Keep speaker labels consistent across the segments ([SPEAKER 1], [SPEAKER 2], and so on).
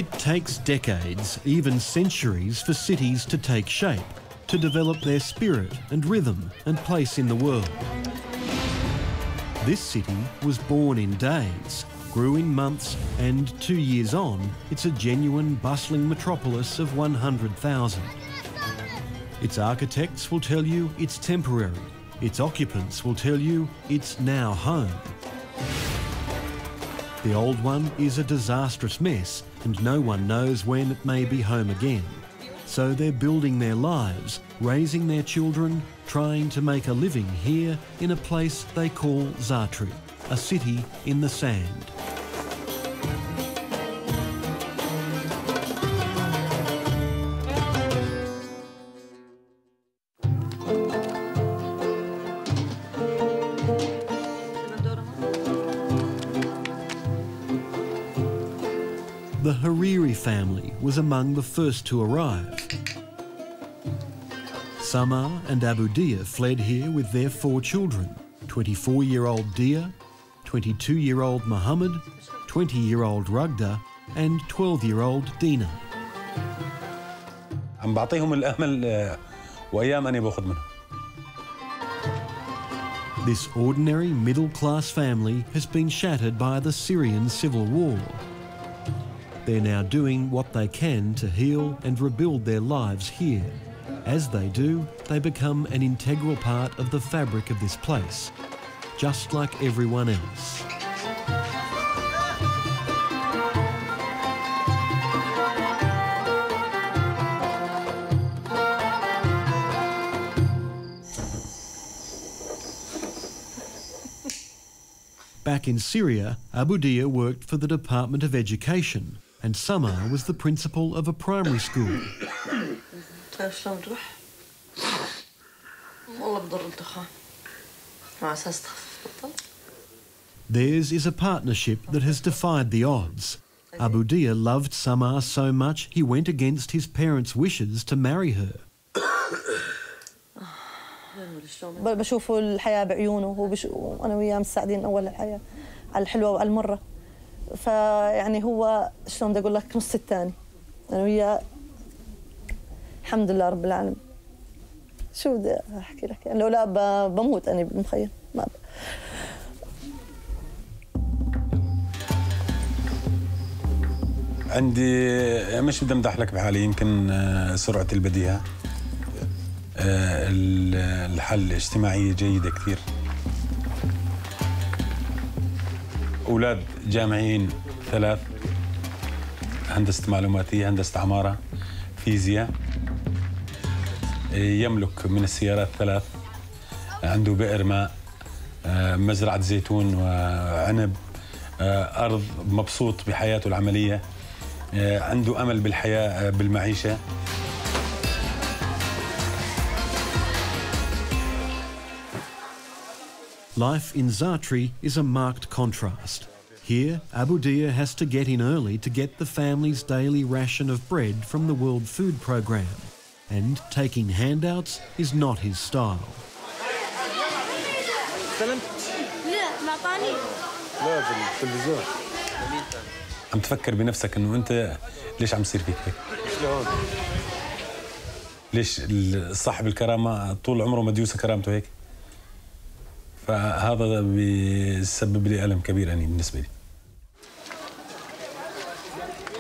[SPEAKER 1] It takes decades, even centuries, for cities to take shape, to develop their spirit and rhythm and place in the world. This city was born in days, grew in months, and 2 years on, it's a genuine, bustling metropolis of 100,000. Its architects will tell you it's temporary. Its occupants will tell you it's now home. The old one is a disastrous mess, and no one knows when it may be home again. So they're building their lives, raising their children, trying to make a living here in a place they call Zaatari, a city in the sand. The Hariri family was among the first to arrive. Samar and Abu Dia fled here with their 4 children, 24-year-old Dia, 22-year-old Mohammed, 20-year-old Ragda and 12-year-old Dina.
[SPEAKER 2] عم بعطيهم الأمل وأيام أنا باخذ منهم.
[SPEAKER 1] This ordinary middle-class family has been shattered by the Syrian civil war. They're now doing what they can to heal and rebuild their lives here. As they do, they become an integral part of the fabric of this place, just like everyone else. Back in Syria, Abu Dia worked for the Department of Education, and Samar was the principal of a primary school. Theirs is a partnership that has defied the odds. Abu Dia loved Samar so much he went against his parents' wishes to marry her.
[SPEAKER 3] بشوفوا الحياة بعيونه وأنا وياه مساعدين أول الحياة على الحلوة وعلى المرة. فيعني هو شلون بدي أقول لك نص الثاني. أنا وياه الحمد لله رب العالمين. شو بدي أحكي لك؟ يعني لو لا بموت أنا بمخيل. ما
[SPEAKER 2] عندي مش بدي أمدح لك بحالي، يمكن سرعة البديهة، الحل الاجتماعية جيدة كثير. أولاد جامعيين 3، هندسة معلوماتية، هندسة عمارة، فيزياء. يملك من السيارات 3، عنده بئر ماء، مزرعة زيتون وعنب، أرض، مبسوط بحياته العملية، عنده أمل بالحياة بالمعيشة.
[SPEAKER 1] Life in Zaatari is a marked contrast. Here, Abu Dia has to get in early to get the family's daily ration of bread from the World Food Programme. And taking handouts is not his style.
[SPEAKER 2] عم تفكر بنفسك انه انت ليش عم يصير فيك هيك؟ ليش صاحب الكرامة طول عمره مديوسة كرامته هيك؟ فهذا بيسبب لي ألم كبير أنا بالنسبة لي.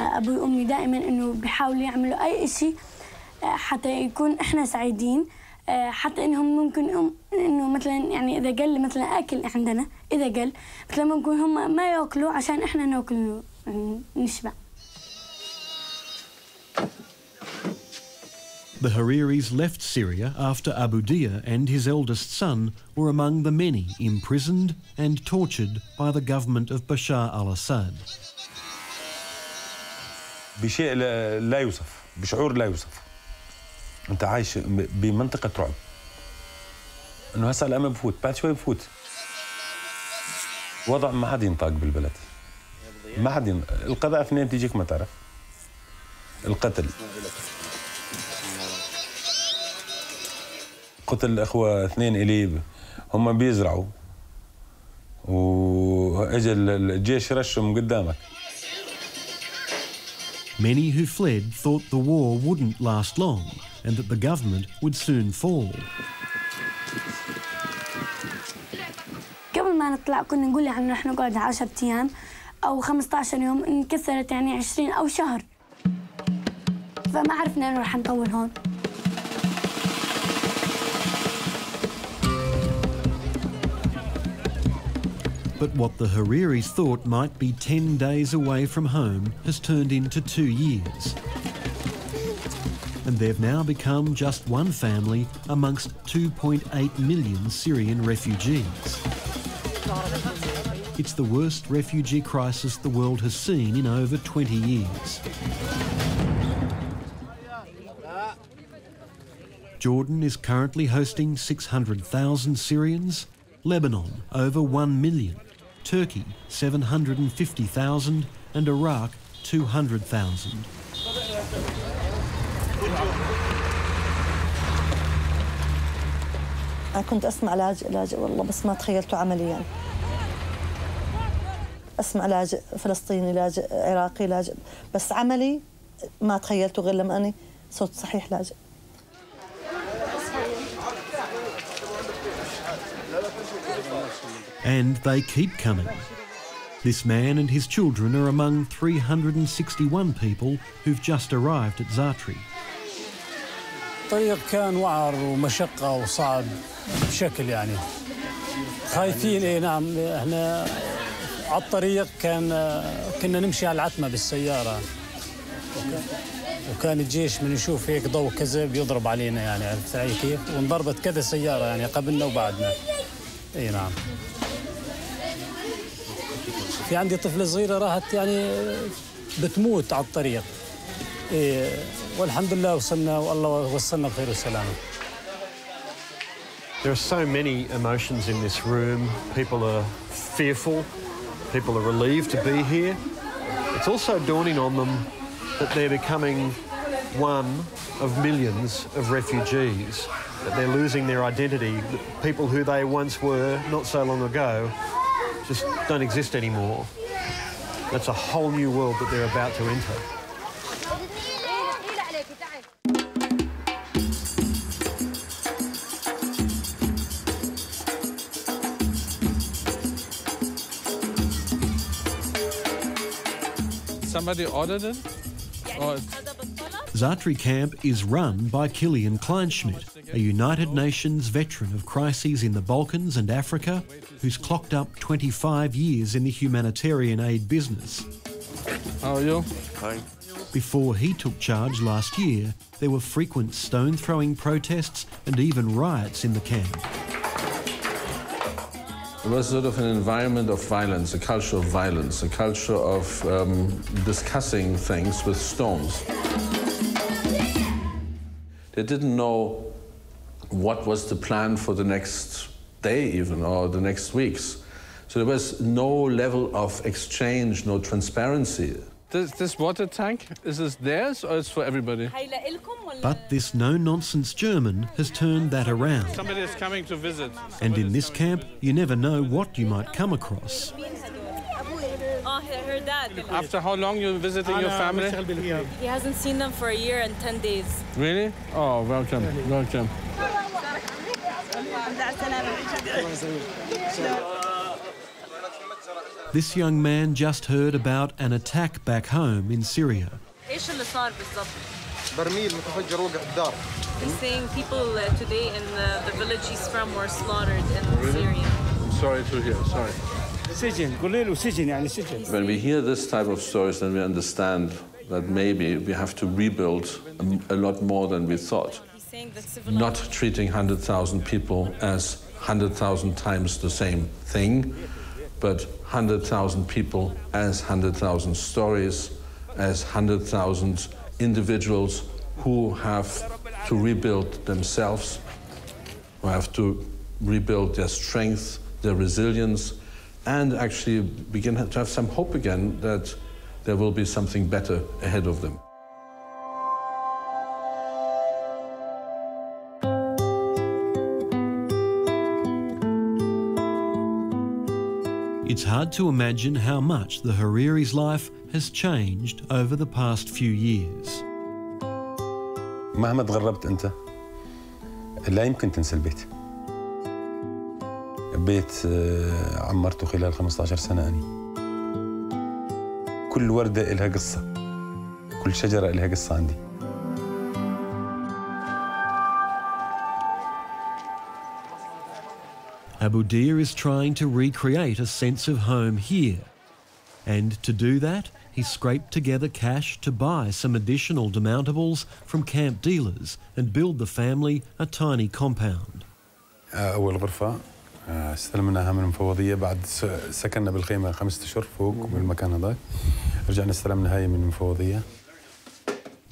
[SPEAKER 4] أبوي وأمي دائما إنه بيحاولوا يعملوا أي شيء حتى يكون إحنا سعيدين، حتى إنهم ممكن إنه مثلا يعني إذا قل مثلا أكل عندنا، إذا قل مثلا ممكن هم ما يأكلوا عشان إحنا نأكل نشبع.
[SPEAKER 1] The Hariris left Syria after Abu Dia and his eldest son were among the many imprisoned and tortured by the government of Bashar al-Assad.
[SPEAKER 2] بشيء لا يوصف، بشعور لا يوصف. أنت عايش بمنطقة رعب. إنه هسه الأمل بفوت، بعد شوي بفوت. وضع ما حد ينطاق بالبلد. ما حد القذائف منين بتيجيك ما تعرف. القتل. قتل الأخوة 2 إلي، هم بيزرعوا وإجا الجيش رشهم قدامك.
[SPEAKER 1] Many who fled thought the war wouldn't last long and that the government would soon fall.
[SPEAKER 4] قبل ما نطلع كنا نقول يعني رح نقعد 10 أيام أو 15 يوم، انكسرت يعني 20 أو شهر، فما عرفنا إنه رح نطول هون.
[SPEAKER 1] But what the Hariris thought might be 10 days away from home has turned into 2 years. And they've now become just one family amongst 2.8 million Syrian refugees. It's the worst refugee crisis the world has seen in over 20 years. Jordan is currently hosting 600,000 Syrians, Lebanon over 1 million, Turkey 750,000 and Iraq 200,000.
[SPEAKER 3] أنا كنت أسمع لاجئ والله، بس ما تخيلته عمليا. أسمع لاجئ فلسطيني، لاجئ عراقي، لاجئ، بس عملي ما تخيلته غير لما أنا صوت صحيح لاجئ.
[SPEAKER 1] And they keep coming. This man and his children are among 361 people who've just arrived at Zaatari.
[SPEAKER 5] الطريق كان وعر ومشقة وصعب بشكل يعني خايفين. اي نعم، احنا على الطريق كنا نمشي على العتمة بالسيارة، وكان الجيش من يشوف هيك ضوء كذا بيضرب علينا، يعني عرفت علي كيف؟ وانضربت كذا سيارة يعني قبلنا وبعدنا. اي نعم. في عندي طفلة صغيرة راحت يعني بتموت على الطريق. إيه، والحمد لله وصلنا، والله وصلنا بخير وسلامة.
[SPEAKER 6] There are so many emotions in this room. People are fearful. People are relieved to be here. It's also dawning on them that they're becoming one of millions of refugees, that they're losing their identity. That people who they once were not so long ago just don't exist anymore. That's a whole new world that they're about to enter.
[SPEAKER 7] Somebody ordered it?
[SPEAKER 1] Zaatari camp is run by Kilian Kleinschmidt, a United Nations veteran of crises in the Balkans and Africa who's clocked up 25 years in the humanitarian aid business.
[SPEAKER 7] How are you?
[SPEAKER 2] Hi.
[SPEAKER 1] Before he took charge last year, there were frequent stone-throwing protests and even riots in the camp.
[SPEAKER 8] It was sort of an environment of violence, a culture of violence, a culture of discussing things with stones. They didn't know what was the plan for the next day even, or the next weeks. So there was no level of exchange, no transparency.
[SPEAKER 7] This water tank, is this theirs or is for everybody?
[SPEAKER 1] But this no-nonsense German has turned that around.
[SPEAKER 7] Somebody is coming to visit.
[SPEAKER 1] And in this camp, you never know what you might come across.
[SPEAKER 9] Her dad.
[SPEAKER 7] After how long you visiting your family?
[SPEAKER 9] He hasn't seen them for a year and 10 days.
[SPEAKER 7] Really? Oh, welcome, welcome.
[SPEAKER 1] This young man just heard about an attack back home in Syria.
[SPEAKER 9] He's saying people today in the village he's from were slaughtered in Syria.
[SPEAKER 7] I'm sorry to hear, sorry.
[SPEAKER 8] When we hear this type of stories, then we understand that maybe we have to rebuild a lot more than we thought. Not treating 100,000 people as 100,000 times the same thing, but 100,000 people as 100,000 stories, as 100,000 individuals who have to rebuild themselves, who have to rebuild their strength, their resilience, and actually begin to have some hope again that there will be something better ahead of them.
[SPEAKER 1] It's hard to imagine how much the Hariri's life has changed over the past few years.
[SPEAKER 2] مهما تغربت أنت لا يمكن تنسى البيت. بيت عمرته خلال 15 سنة أني. كل وردة إلها قصة، كل شجرة إلها قصة عندي.
[SPEAKER 1] Abu Dia is trying to recreate a sense of home here. And to do that, he scraped together cash to buy some additional demountables from camp dealers and build the family a tiny compound.
[SPEAKER 2] أول غرفة استلمناها من المفوضية بعد سكننا بالخيمة 5 أشهر فوق بالمكان هذاك. رجعنا استلمنا هاي من المفوضية.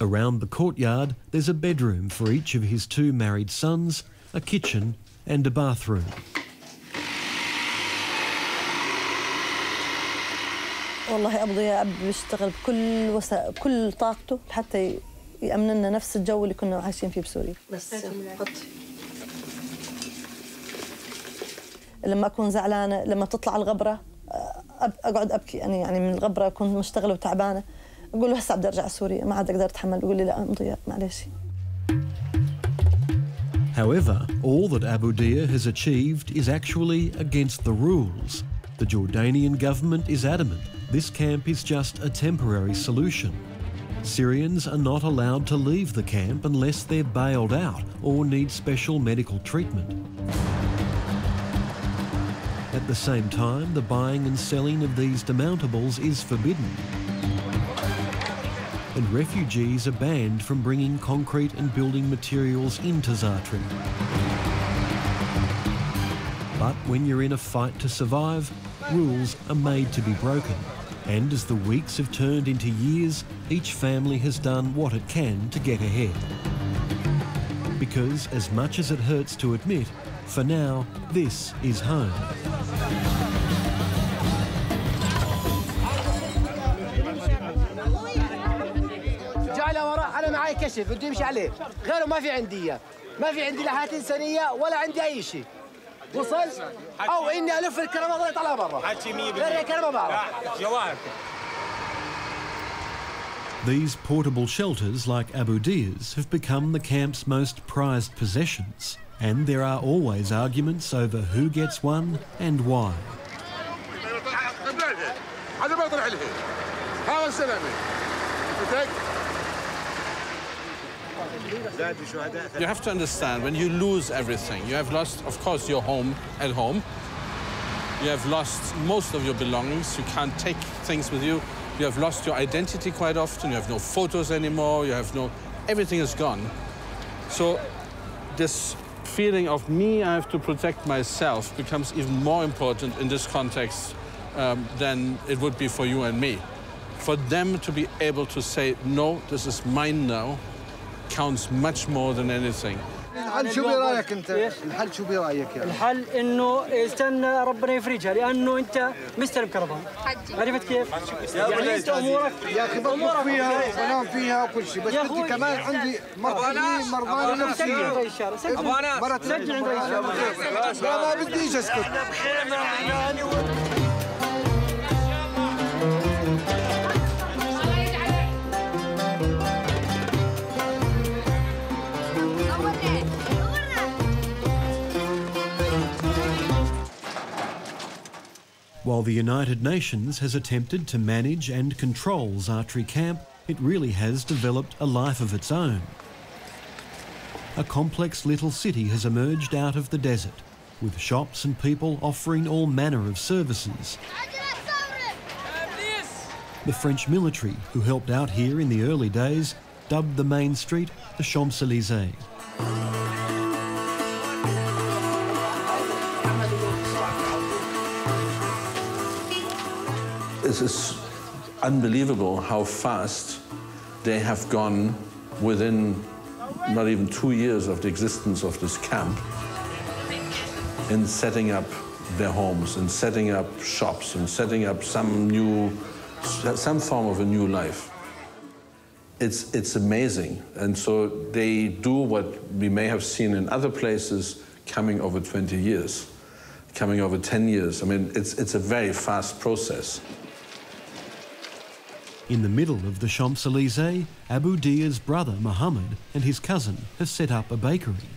[SPEAKER 1] Around the courtyard, there's a bedroom for each of his 2 married sons, a kitchen and a bathroom.
[SPEAKER 3] والله أبو ضياء بيشتغل بكل طاقته حتى يأمن لنا نفس الجو اللي كنا عايشين فيه بسوريا. بس لما أكون زعلانة، لما تطلع الغبرة أقعد أبكي، يعني من الغبرة أكون مشتغلة وتعبانة، أقول له هسه بدي أرجع سوريا، ما عاد أقدر أتحمل. يقول لي لا أبو ضياء معلش.
[SPEAKER 1] However, all that Abu Dia has achieved is actually against the rules. The Jordanian government is adamant this camp is just a temporary solution. Syrians are not allowed to leave the camp unless they're bailed out or need special medical treatment. At the same time, the buying and selling of these demountables is forbidden. And refugees are banned from bringing concrete and building materials into Zaatari. But when you're in a fight to survive, rules are made to be broken. And as the weeks have turned into years, each family has done what it can to get ahead. Because as much as it hurts to admit, for now, this is home.
[SPEAKER 10] أنا معي كشف بدي أمشي عليه، غيره ما في عندي إياه، ما في عندي لا حالات إنسانية ولا عندي أي شيء. وصل أو إني ألف الكرامة ولا يطلع برا. غير الكرامة بعرف. جواهر.
[SPEAKER 1] These portable shelters, like Abu Dia's, have become the camp's most prized possessions, and there are always arguments over who gets one and why.
[SPEAKER 8] You have to understand, when you lose everything, you have lost, of course, your home at home. You have lost most of your belongings. You can't take things with you. You have lost your identity quite often. You have no photos anymore. You have no... Everything is gone. So this feeling of me, I have to protect myself, becomes even more important in this context than it would be for you and me. For them to be able to say, no, this is mine now, counts much more than anything.
[SPEAKER 10] الحل شو برايك انت؟ الحل شو برايك يعني؟
[SPEAKER 5] الحل انه استنى ربنا يفرجها، لانه انت مستلم كرفان. عرفت كيف؟ يعني انت امورك
[SPEAKER 10] يا اخي بطبخ فيها وبنام فيها وكل شيء، بس بدي كمان عندي مرضى نفسيين.
[SPEAKER 5] سجل عند رئيس الشارع، سجل عند رئيس الشارع.
[SPEAKER 10] ما بديش اسكت.
[SPEAKER 1] While the United Nations has attempted to manage and control Zaatari camp, it really has developed a life of its own. A complex little city has emerged out of the desert, with shops and people offering all manner of services. The French military, who helped out here in the early days, dubbed the main street the Champs-Élysées.
[SPEAKER 8] It is unbelievable how fast they have gone within not even 2 years of the existence of this camp in setting up their homes, and setting up shops, and setting up some form of a new life. It's amazing. And so they do what we may have seen in other places coming over 20 years, coming over 10 years. I mean, it's a very fast process.
[SPEAKER 1] In the middle of the Champs-Élysées, Abu Dia's brother Mohammed and his cousin have set up a bakery.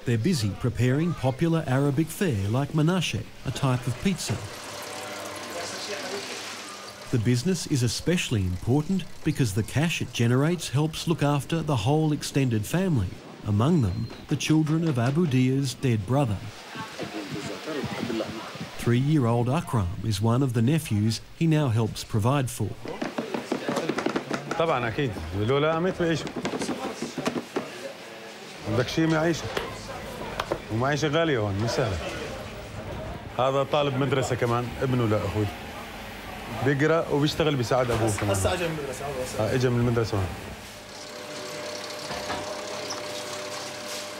[SPEAKER 1] They're busy preparing popular Arabic fare like manache, a type of pizza. The business is especially important because the cash it generates helps look after the whole extended family, among them the children of Abu Dia's dead brother. 3-year-old Akram is one of the nephews he now helps provide for.
[SPEAKER 2] طبعا اكيد لولا قامت بعيشه بدك شيء معيشه ومعيشه غاليه هون مش سهله هذا طالب مدرسه كمان ابنه لاخوي بيقرا وبيشتغل بيساعد ابوه كمان هسه اجى من المدرسه اجى من المدرسه هون.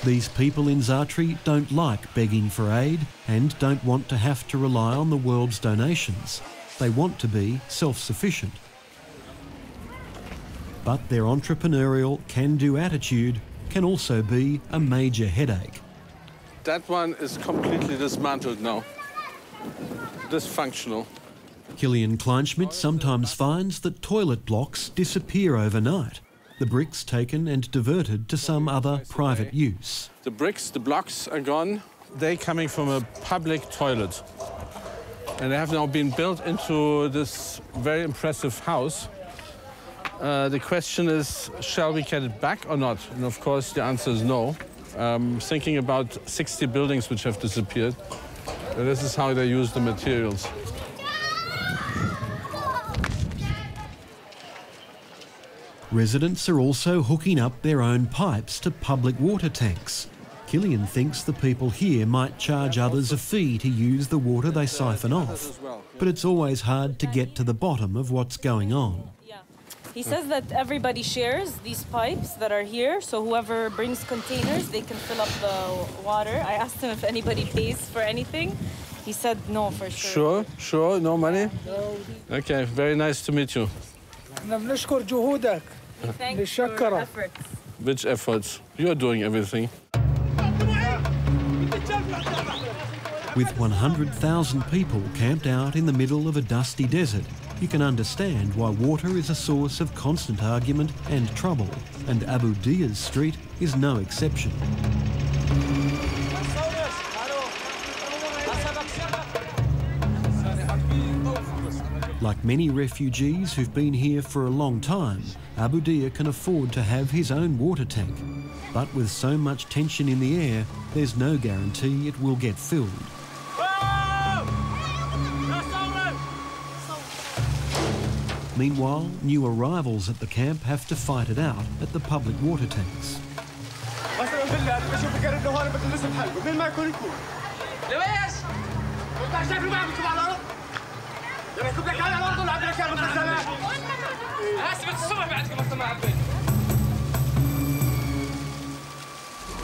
[SPEAKER 1] These people in Zaatari don't like begging for aid and don't want to have to rely on the world's donations. They want to be self-sufficient. But their entrepreneurial, can-do attitude can also be a major headache.
[SPEAKER 8] That one is completely dismantled now. Dysfunctional.
[SPEAKER 1] Kilian Kleinschmidt sometimes finds that toilet blocks disappear overnight, the bricks taken and diverted to some other private use.
[SPEAKER 8] The bricks, the blocks are gone. They're coming from a public toilet. And they have now been built into this very impressive house. The question is, shall we get it back or not? And of course, the answer is no. Thinking about 60 buildings which have disappeared. And this is how they use the materials.
[SPEAKER 1] Residents are also hooking up their own pipes to public water tanks. Kilian thinks the people here might charge others a fee to use the water they siphon off. But it's always hard to get to the bottom of what's going on.
[SPEAKER 9] He says that everybody shares these pipes that are here, so whoever brings containers, they can fill up the water. I asked him if anybody pays for anything. He said no, for sure.
[SPEAKER 8] Sure, no money? Okay, very nice to meet you.
[SPEAKER 9] Thanks for your efforts.
[SPEAKER 8] Which efforts? You're doing everything.
[SPEAKER 1] With 100,000 people camped out in the middle of a dusty desert, you can understand why water is a source of constant argument and trouble, and Abu Dia's street is no exception. Like many refugees who've been here for a long time, Abu Dia can afford to have his own water tank. But with so much tension in the air, there's no guarantee it will get filled. Meanwhile, new arrivals at the camp have to fight it out at the public water tanks.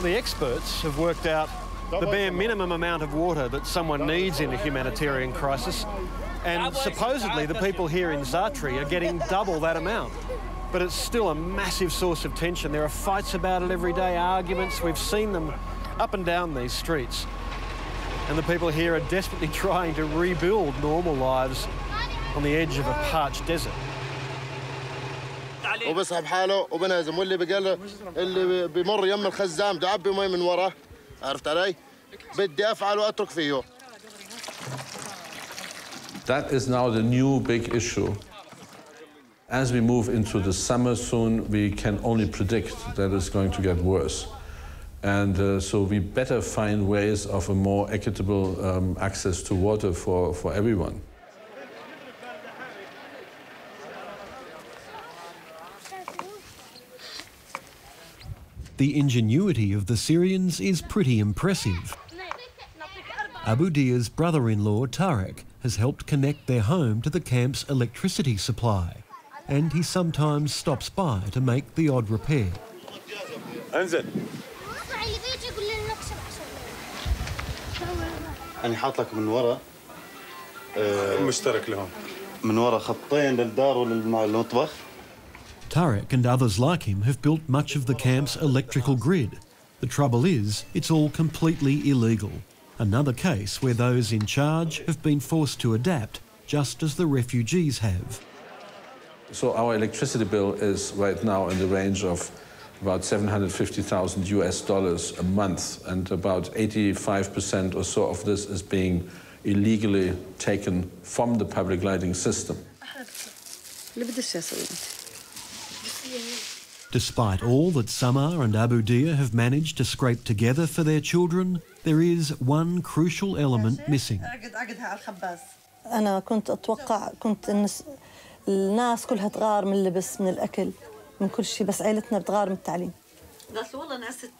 [SPEAKER 6] The experts have worked out the bare minimum amount of water that someone needs in a humanitarian crisis, and supposedly the people here in Zaatari are getting double that amount. But it's still a massive source of tension. There are fights about it every day, arguments. We've seen them up and down these streets. And the people here are desperately trying to rebuild normal lives on the edge of a parched desert.
[SPEAKER 11] وبسحب حاله وبنهزم واللي بقال اللي بيمر يم الخزان بده يعبي مي من وراه عرفت علي؟ بدي افعل واترك فيه.
[SPEAKER 8] That is now the new big issue. As we move into the summer soon, we can only predict that it's going to get worse. And so we better find ways of a more equitable access to water for everyone.
[SPEAKER 1] The ingenuity of the Syrians is pretty impressive. Abu Dia's brother-in-law, Tarek, has helped connect their home to the camp's electricity supply, and he sometimes stops by to make the odd repair.
[SPEAKER 11] أنا حاط لك من ورا مشترك لهم من ورا خطين للدار وللمطبخ.
[SPEAKER 1] Tarek and others like him have built much of the camp's electrical grid. The trouble is, it's all completely illegal. Another case where those in charge have been forced to adapt, just as the refugees have.
[SPEAKER 8] So our electricity bill is right now in the range of about $750,000 a month, and about 85% or so of this is being illegally taken from the public lighting system.
[SPEAKER 1] Despite all that Samar and Abu Dia have managed to scrape together for their children, there is one crucial element missing.
[SPEAKER 3] أنا كنت أتوقع الناس كلها تغار من اللبس، من الأكل، من كل شيء، بس عائلتنا بتغار من التعليم. قالت له والله نعست.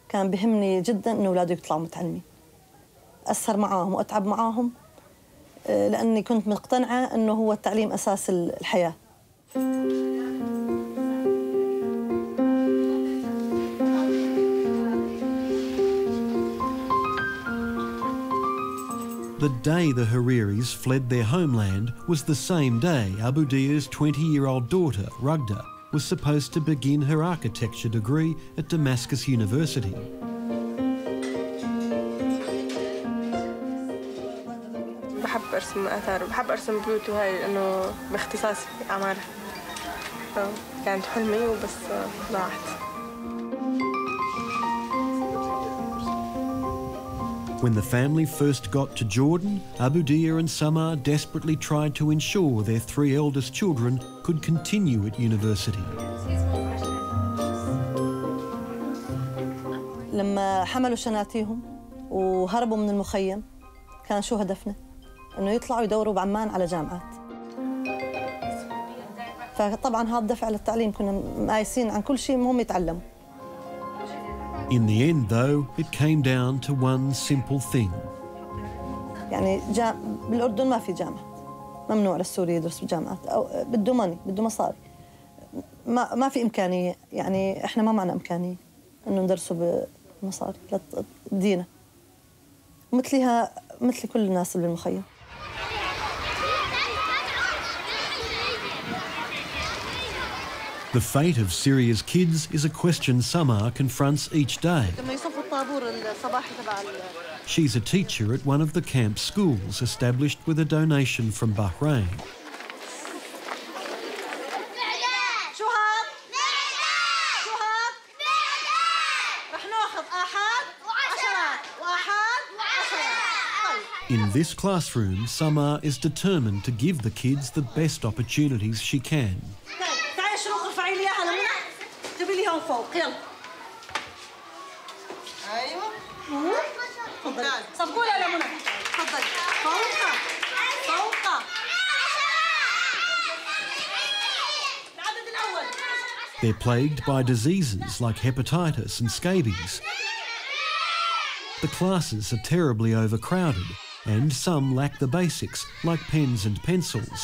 [SPEAKER 3] كان بهمني جدا إنه أولادي يطلعوا متعلمين. أسهر معاهم وأتعب معاهم لأني كنت مقتنعة إنه هو التعليم أساس الحياة.
[SPEAKER 1] The day the Hariris fled their homeland was the same day Abu Dia's 20-year-old daughter, Rugda, was supposed to begin her architecture degree at Damascus University.
[SPEAKER 12] بحب أرسم آثار، بحب أرسم بيوت، وهاي لأنه باختصاصي عمارة. كانت حلمي وبس ضاعت.
[SPEAKER 1] When the family first got to Jordan, Abu Dia and Samar desperately tried to ensure their 3 eldest children could continue at university.
[SPEAKER 3] لما حملوا شناتيهم وهربوا من المخيم كان شو هدفنا؟ إنه يطلعوا يدوروا بعمان على جامعات. فطبعاً هذا دفع للتعليم، كنا مقايسين عن كل شيء هم يتعلموا.
[SPEAKER 1] In the end, though, it came down to one simple thing.
[SPEAKER 3] يعني بالأردن ما في جامعة، ممنوع للسوري يدرس بالجامعات، أو بده ماني، بده مصاري. ما في إمكانية، يعني إحنا ما معنا إمكانية إنه ندرسه بمصاري لدينا. مثل كل الناس اللي بالمخيم.
[SPEAKER 1] The fate of Syria's kids is a question Samar confronts each day. She's a teacher at one of the camp schools established with a donation from Bahrain. In this classroom, Samar is determined to give the kids the best opportunities she can. They're plagued by diseases like hepatitis and scabies. The classes are terribly overcrowded, and some lack the basics like pens and pencils.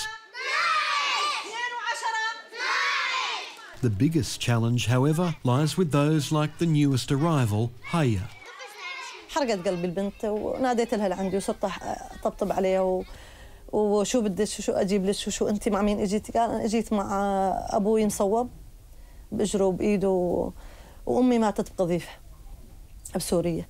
[SPEAKER 1] The biggest challenge, however, lies with those like the newest arrival, Haya.
[SPEAKER 3] حرقت قلبي البنت وناديت لها لعندي وصرت أطبطب عليها وشو بدك شو أجيب لك شو أنت مع مين إجيتي؟ قال أنا إجيت مع أبوي مصوب بإجره وبإيده وأمي ماتت بقذيفة بسوريا.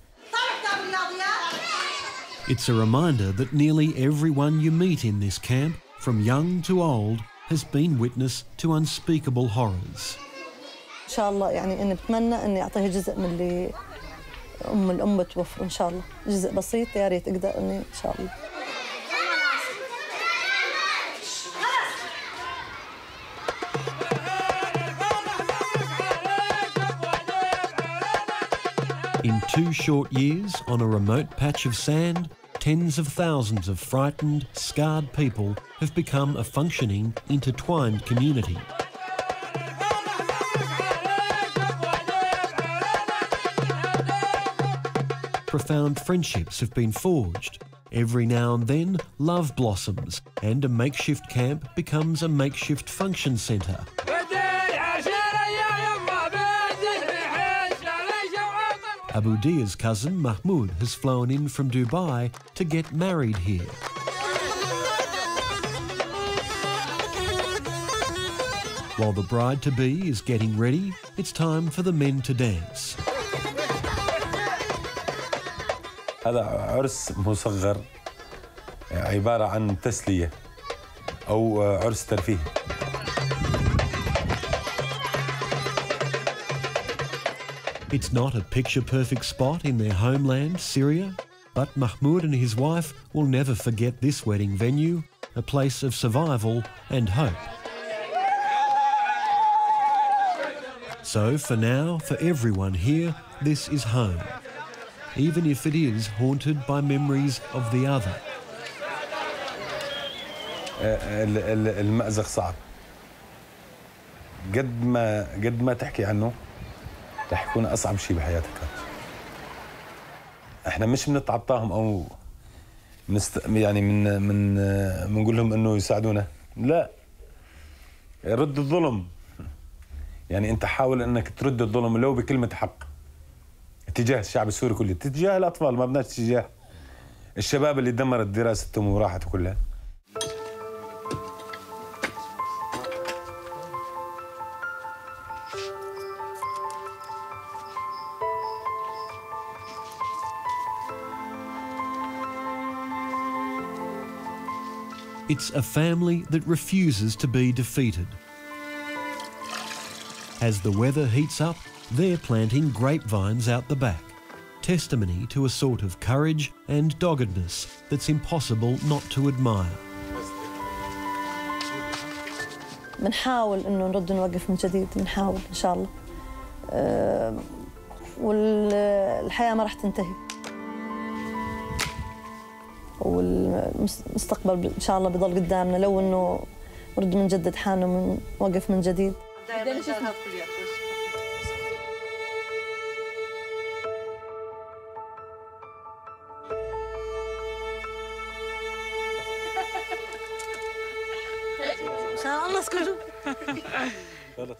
[SPEAKER 1] It's a reminder that nearly everyone you meet in this camp, from young to old, has been witness to unspeakable horrors.
[SPEAKER 3] إن شاء الله يعني إني بتمنى إني أعطيها جزء من اللي الأم بتوفر إن شاء الله، جزء بسيط يا ريت أقدر إني إن شاء الله.
[SPEAKER 1] In 2 short years, on a remote patch of sand, tens of thousands of frightened, scarred people have become a functioning, intertwined community. Profound friendships have been forged. Every now and then, love blossoms, and a makeshift camp becomes a makeshift function centre. Abu Dia's cousin Mahmoud has flown in from Dubai to get married here. While the bride-to-be is getting ready, it's time for the men to dance.
[SPEAKER 2] هذا عرس مصغر عبارة عن تسلية أو عرس ترفيه.
[SPEAKER 1] It's not a picture-perfect spot in their homeland, Syria, but Mahmoud and his wife will never forget this wedding venue, a place of survival and hope. So for now, for everyone here, this is home, even if it is haunted by memories of the other.
[SPEAKER 2] المأزق صعب. قد ما تحكي عنه رح يكون أصعب شيء بحياتك. احنا مش بنتعطاهم او يعني بنقول لهم انه يساعدونا، لا، رد الظلم. يعني انت حاول انك ترد الظلم لو بكلمة حق تجاه الشعب السوري كله، تجاه الاطفال، ما بدناش تجاه الشباب اللي دمرت دراستهم وراحت كلها.
[SPEAKER 1] It's a family that refuses to be defeated. As the weather heats up, they're planting grapevines out the back, testimony to a sort of courage and doggedness that's impossible not to admire.
[SPEAKER 3] بنحاول إنه نرد نوقف من جديد، بنحاول إن شاء الله. والحياة ما راح تنتهي. والمستقبل إن شاء الله بيضل قدامنا لو إنه نرد من جدد حالنا ونوقف من جديد. الله اسكتوا. خلاص.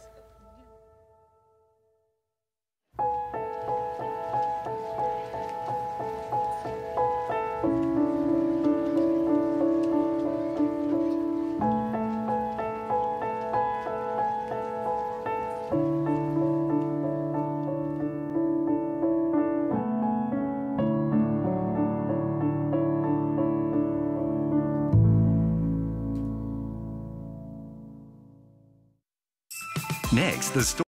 [SPEAKER 13] Next, the story.